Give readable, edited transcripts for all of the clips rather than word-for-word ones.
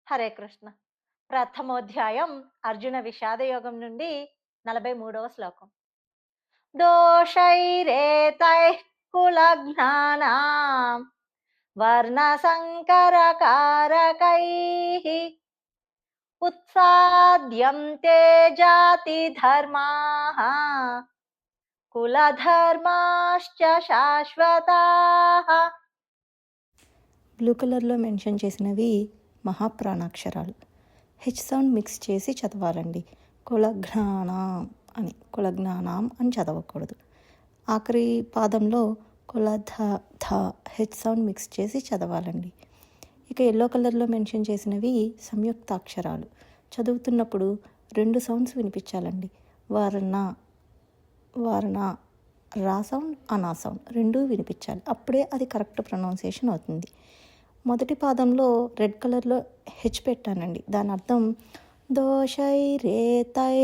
హరే కృష్ణ. ప్రథమోధ్యాయం అర్జున విషాదయోగం నుండి 43వ శ్లోకం. దోషైరేతైః కులజ్ఞానాం వర్ణసంకరకారకైః ఉత్సాద్యంతే జాతి ధర్మాః కులధర్మాశ్చ శాశ్వతాః. బ్లూ కలర్లో మెన్షన్ చేసినవి మహాప్రాణాక్షరాలు. హెచ్ సౌండ్ మిక్స్ చేసి చదవాలండి. కులజ్ఞానం అని చదవకూడదు. ఆఖరి పాదంలో కులధ ధ హెచ్ సౌండ్ మిక్స్ చేసి చదవాలండి. ఇక ఎల్లో కలర్లో మెన్షన్ చేసినవి సంయుక్తాక్షరాలు. చదువుతున్నప్పుడు 2 సౌండ్స్ వినిపించాలండి. వర్ణ వర్ణ రా సౌండ్, అనా సౌండ్ 2 వినిపించాలి. అప్పుడే అది కరెక్ట్ ప్రొనౌన్సియేషన్ అవుతుంది. మొదటి పాదంలో రెడ్ కలర్లో హెచ్ పెట్టానండి. దాని అర్థం దోషై రేతై.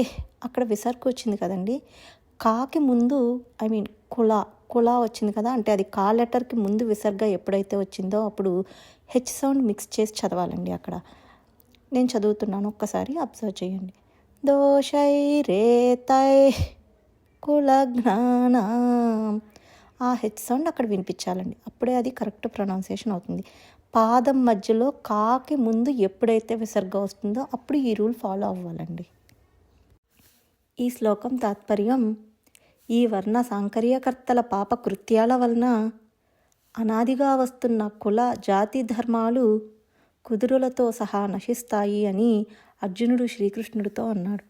అక్కడ విసర్గ వచ్చింది కదండి. కాకి ముందు కులా వచ్చింది కదా, అంటే అది కా లెటర్కి ముందు విసర్గ ఎప్పుడైతే వచ్చిందో అప్పుడు హెచ్ సౌండ్ మిక్స్ చేసి చదవాలండి. అక్కడ నేను చదువుతున్నాను, ఒక్కసారి అబ్జర్వ్ చేయండి. దోషై రేతై కులజ్ఞానం. ఆ హెచ్ సౌండ్ అక్కడ వినిపించాలండి. అప్పుడే అది కరెక్ట్ ప్రొనౌన్సియేషన్ అవుతుంది. పాదం మధ్యలో కాకి ముందు ఎప్పుడైతే విసర్గ వస్తుందో అప్పుడు ఈ రూల్ ఫాలో అవ్వాలండి. ఈ శ్లోకం తాత్పర్యం: ఈ వర్ణ సాంకర్యకర్తల పాప కృత్యాల వలన అనాదిగా వస్తున్న కుల జాతి ధర్మాలు కుదురులతో సహా నశిస్తాయి అని అర్జునుడు శ్రీకృష్ణుడితో అన్నాడు.